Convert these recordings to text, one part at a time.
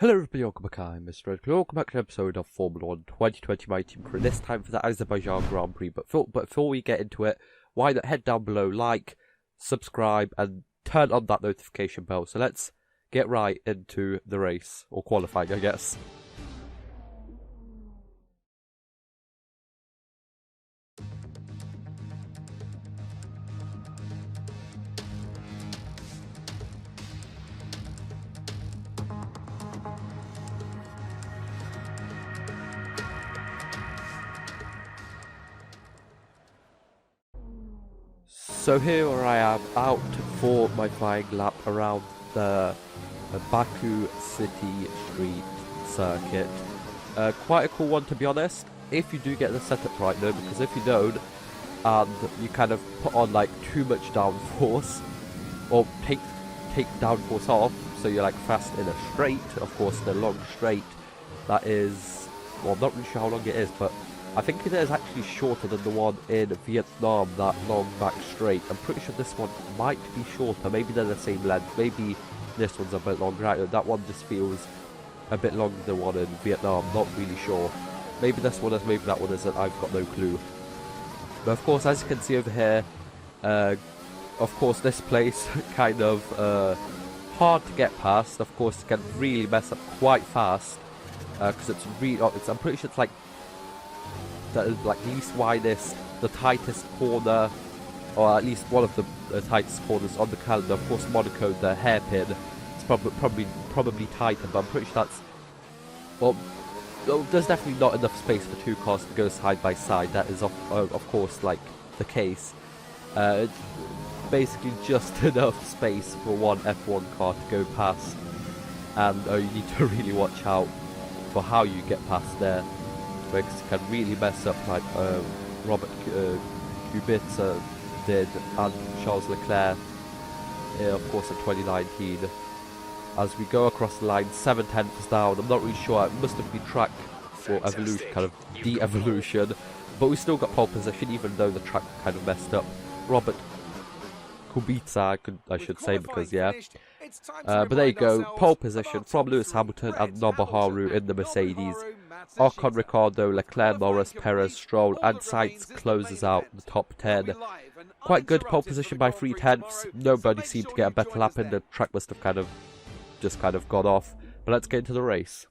Hello everybody, welcome back. I'm MrRedClaw. Welcome back to an episode of Formula 1 2020 My Team Crew. This time for the Azerbaijan Grand Prix. But before we get into it, why not head down below, like, subscribe, and turn on that notification bell. So let's get right into the race, or qualifying, I guess. So here I am, out for my flying lap around the Baku City Street circuit. Quite a cool one, to be honest, if you do get the setup right though, because if you don't, and you kind of put on like too much downforce, or take downforce off, so you're like fast in a straight, of course the long straight, that is, well, I'm not really sure how long it is, but I think it is actually shorter than the one in Vietnam, that long back straight. I'm pretty sure this one might be shorter, maybe they're the same length, maybe this one's a bit longer. Right? That one just feels a bit longer than the one in Vietnam, not really sure. Maybe this one is, maybe that one isn't, I've got no clue. But of course, as you can see over here, of course this place kind of hard to get past. Of course it can really mess up quite fast, because it's really, I'm pretty sure it's like that is like least widest, the tightest corner, or at least one of the tightest corners on the calendar. Of course Monaco, the hairpin, it's probably tighter, but I'm pretty sure that's, well, there's definitely not enough space for two cars to go side by side. That is of course like the case. Basically just enough space for one F1 car to go past, and you need to really watch out for how you get past there, because it can really mess up, like Robert Kubica did, and Charles Leclerc, of course in 2019. As we go across the line, 7/10 down. I'm not really sure, it must have been track for evolution, kind of de-evolution, but we still got pole position even though the track kind of messed up. Robert Kubica, I should say, because yeah. But there you go, pole position from Lewis Hamilton and Nobuharu in the Mercedes. Ocon, Ricciardo, Leclerc, Norris, Perez, Stroll, and Sainz closes out the top 10. Quite good pole position by 3/10. Nobody seemed to get a better lap in. The track must have just gone off. But let's get into the race.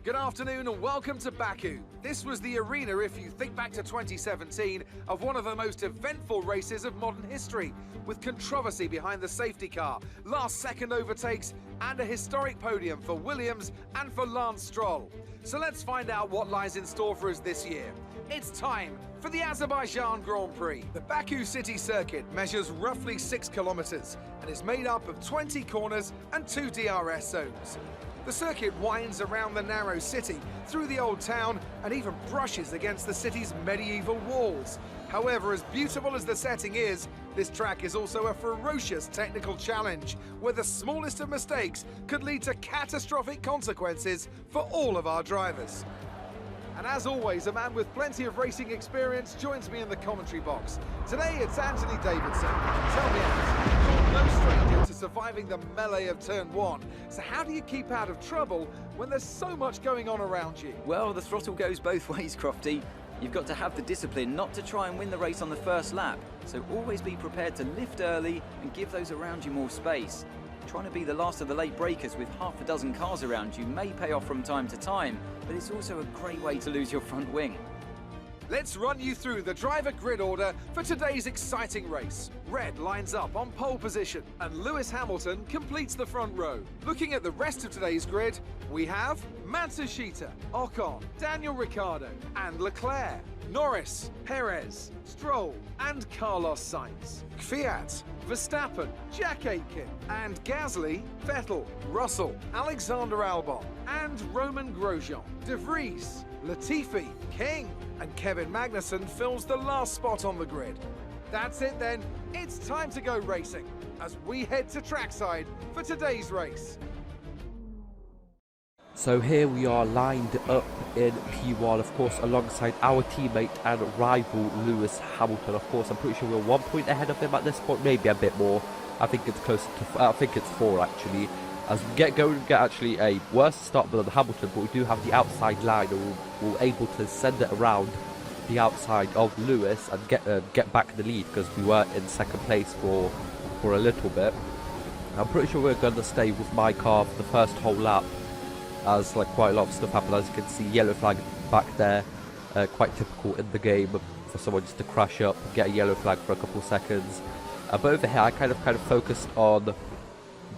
Good afternoon and welcome to Baku. This was the arena, if you think back to 2017, of one of the most eventful races of modern history, with controversy behind the safety car, last-second overtakes, and a historic podium for Williams and for Lance Stroll. So let's find out what lies in store for us this year. It's time for the Azerbaijan Grand Prix. The Baku City Circuit measures roughly 6 kilometers and is made up of 20 corners and 2 DRS zones. The circuit winds around the narrow city, through the old town, and even brushes against the city's medieval walls. However, as beautiful as the setting is, this track is also a ferocious technical challenge, where the smallest of mistakes could lead to catastrophic consequences for all of our drivers. And as always, a man with plenty of racing experience joins me in the commentary box. Today it's Anthony Davidson. Tell me, Anthony, you're no stranger to surviving the melee of turn 1. So how do you keep out of trouble when there's so much going on around you? Well, the throttle goes both ways, Crofty. You've got to have the discipline not to try and win the race on the first lap. So always be prepared to lift early and give those around you more space. Trying to be the last of the late breakers with half a dozen cars around you may pay off from time to time, but it's also a great way to lose your front wing. Let's run you through the driver grid order for today's exciting race. Red lines up on pole position, and Lewis Hamilton completes the front row. Looking at the rest of today's grid, we have Matsushita, Ocon, Daniel Ricciardo, and Leclerc, Norris, Perez, Stroll, and Carlos Sainz, Kvyat, Verstappen, Jack Aitken, and Gasly, Vettel, Russell, Alexander Albon, and Roman Grosjean. De Vries, Latifi, King, and Kevin Magnussen fills the last spot on the grid. That's it then, it's time to go racing, as we head to trackside for today's race. So here we are lined up in P1, of course, alongside our teammate and rival Lewis Hamilton. Of course, I'm pretty sure we're 1 point ahead of him at this point, maybe a bit more. I think it's closer to, I think it's 4 actually. As we get going, we get actually a worse start than Hamilton, but we do have the outside line, and we're able to send it around the outside of Lewis and get back the lead, because we were in second place for a little bit. I'm pretty sure we're going to stay with my car for the first whole lap, as like quite a lot of stuff happened. As you can see, yellow flag back there, quite typical in the game for someone just to crash up, get a yellow flag for a couple seconds. But over here, I kind of focused on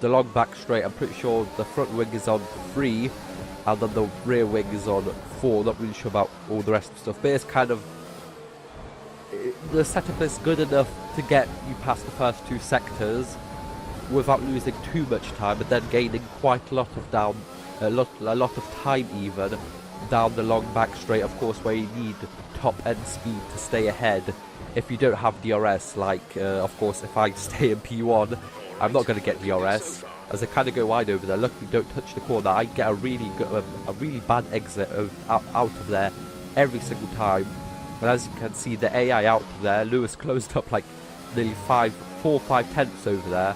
the long back straight. I'm pretty sure the front wing is on 3, and then the rear wing is on 4. Not really sure about all the rest of the stuff, but it's kind of, the setup is good enough to get you past the first 2 sectors without losing too much time, and then gaining quite a lot of time even down the long back straight, of course, where you need top end speed to stay ahead if you don't have DRS. Like of course, if I stay in P1, I'm not going to get DRS, as I kind of go wide over there. Luckily, don't touch the corner. I get a really bad exit out of there every single time. But as you can see, the AI out there, Lewis closed up like nearly 4 or 5 tenths over there.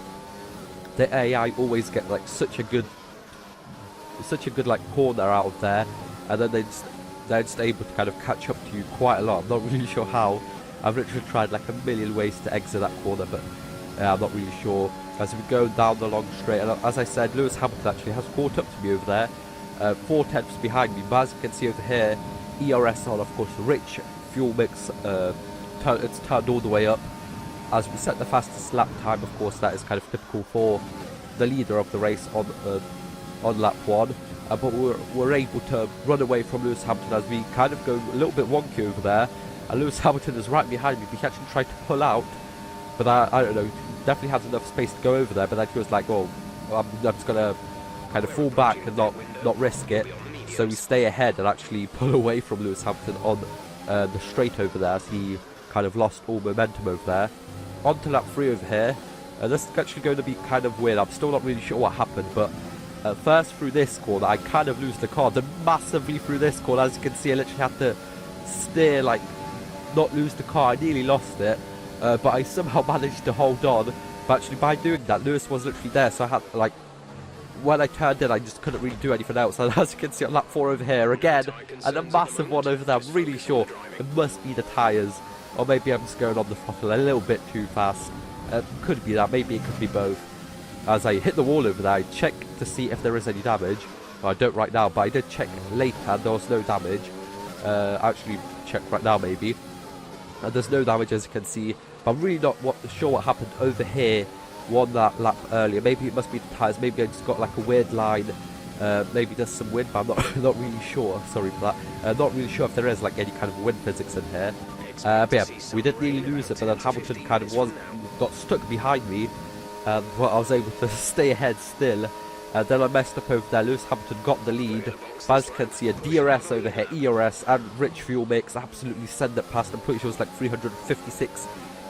The AI always get like such a good like corner out of there, and then they're just able to kind of catch up to you quite a lot. I'm not really sure how. I've literally tried like a million ways to exit that corner, but I'm not really sure. As we go down the long straight, and as I said, Lewis Hamilton actually has caught up to me over there, 4 tenths behind me. But as you can see over here, ERS on, of course, the rich fuel mix, it's turned all the way up. As we set the fastest lap time, of course, that is kind of typical for the leader of the race on lap 1. But we're able to run away from Lewis Hamilton as we kind of go a little bit wonky over there. And Lewis Hamilton is right behind me. He actually tried to pull out, but I don't know, definitely has enough space to go over there. But then he was like, oh, I'm just going to kind of fall back and not risk it. So we stay ahead and actually pull away from Lewis Hamilton on the straight over there, as he kind of lost all momentum over there. On to lap 3 over here. This is actually going to be kind of weird. I'm still not really sure what happened, but first through this corner, I kind of lose the car. Then massively through this corner, as you can see, I literally had to steer, like, not lose the car. I nearly lost it, but I somehow managed to hold on. But actually, by doing that, Lewis was literally there, so I had to, like, when I turned in, I just couldn't really do anything else. And as you can see on lap 4 over here, again, and a massive one over there. I'm really sure it must be the tyres, or maybe I'm just going on the throttle a little bit too fast. Could be that, maybe it could be both. As I hit the wall over there, I checked to see if there is any damage. Well, I don't right now, but I did check later and there was no damage. Actually, check right now maybe. And there's no damage, as you can see. But I'm really not sure what happened over here. Won that lap earlier. Maybe it must be the tyres. Maybe I just got like a weird line. Maybe there's some wind, but I'm not really sure. Sorry for that. Not really sure if there is like any kind of wind physics in here. But yeah, we didn't really lose it, but then Hamilton kind of got stuck behind me, and I was able to stay ahead still. Then I messed up over there. Lewis Hamilton got the lead. But as you can see, a DRS over here, ERS and rich fuel mix absolutely send it past. I'm pretty sure it's like 356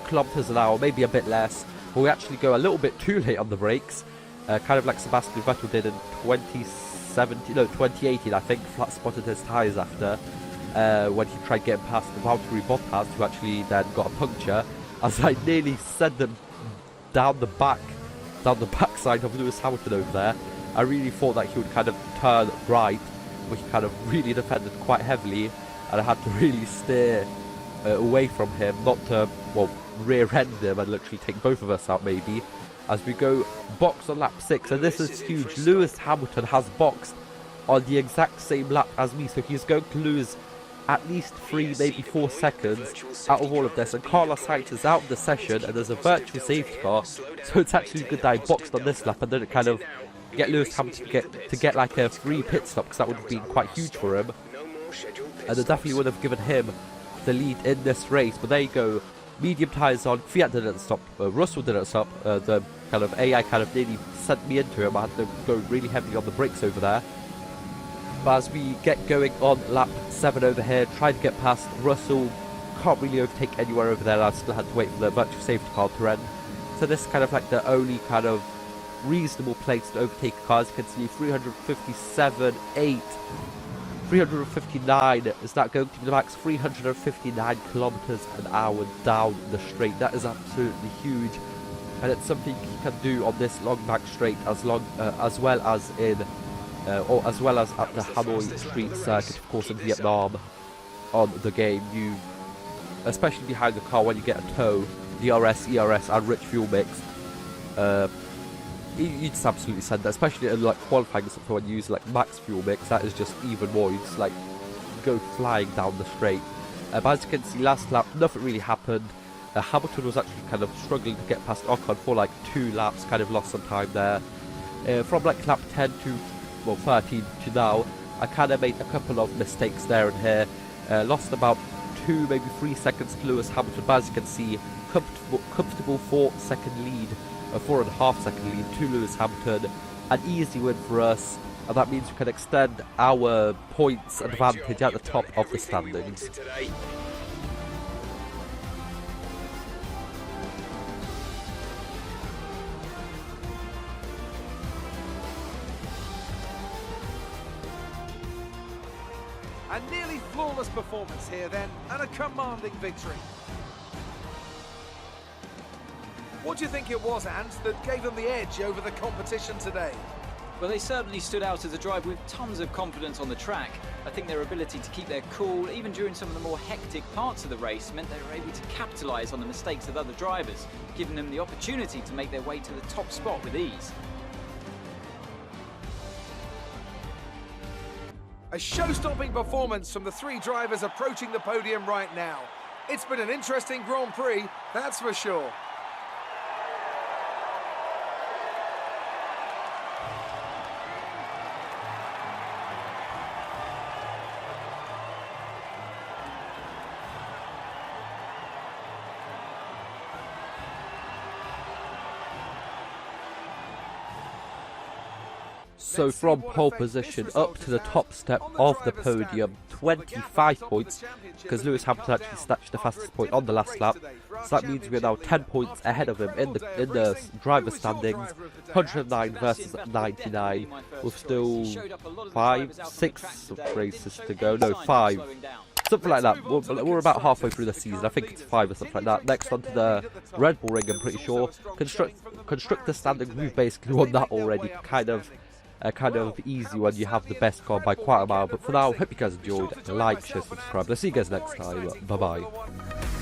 kilometers an hour, maybe a bit less. But we actually go a little bit too late on the brakes, kind of like Sebastian Vettel did in 2018, I think. Flat spotted his tyres after. When he tried getting past the Valtteri Bottas, who actually then got a puncture, as I nearly sent them down the backside of Lewis Hamilton over there. I really thought that he would kind of turn right, but he kind of really defended quite heavily, and I had to really steer away from him, not to, well, rear-end him and literally take both of us out maybe. As we go box on lap 6, and this is huge. Lewis Hamilton has boxed on the exact same lap as me, so he's going to lose at least 3, maybe 4 seconds out of all of this. And Carlos Sainz is out of the session, and there's a virtual safety car, so it's actually good that I boxed on this lap and then it kind of get Lewis Hamilton to get like a free pit stop, because that would have been quite huge for him, and it definitely would have given him the lead in this race. But there you go, medium tyres on. Fiat didn't stop, Russell didn't stop, the kind of AI kind of nearly sent me into him. I had to go really heavily on the brakes over there. But as we get going on lap 7 over here, try to get past Russell, can't really overtake anywhere over there. I still had to wait for the virtual safety car to end. So this is kind of like the only kind of reasonable place to overtake a car. As you can see, 357.8, 359 is that going to be the max. 359 kilometers an hour down the straight. That is absolutely huge. and it's something he can do on this long back straight as well as in as well as at the Hanoi Street Circuit, of course, in Vietnam. On the game, you, especially behind the car when you get a tow, DRS, ERS, and rich fuel mix, you just absolutely send that, especially in like qualifying something when you use like max fuel mix. That is just even more. You just like go flying down the straight. But as you can see, last lap nothing really happened. Hamilton was actually kind of struggling to get past Ocon for like 2 laps, kind of lost some time there. From like lap 10 to, well, 13 to now, I kind of made a couple of mistakes there and here. Lost about 2, maybe 3 seconds to Lewis Hamilton, but as you can see, comfortable 4-second lead, a 4.5-second lead to Lewis Hamilton. An easy win for us, and that means we can extend our points advantage at the top of the standings. A nearly flawless performance here then, and a commanding victory. What do you think it was, Ant, that gave them the edge over the competition today? Well, they certainly stood out as a driver with tons of confidence on the track. I think their ability to keep their cool, even during some of the more hectic parts of the race, meant they were able to capitalise on the mistakes of other drivers, giving them the opportunity to make their way to the top spot with ease. A show-stopping performance from the 3 drivers approaching the podium right now. It's been an interesting Grand Prix, that's for sure. So from pole position up to the top step of the podium, 25 points, because Lewis Hamilton actually snatched the fastest point on the last lap. So that means we're now 10 points ahead of him in the driver standings, 109 versus 99, with still 6 races to go, no 5. Something like that. We're about halfway through the season. I think it's 5 or something like that. Next onto the Red Bull ring, I'm pretty sure. Constructor standings, we've basically won that already. Kind of easy when you have the best car by quite a mile. But for now, hope you guys enjoyed. Like, share, subscribe. Let's see you guys next time. Bye bye.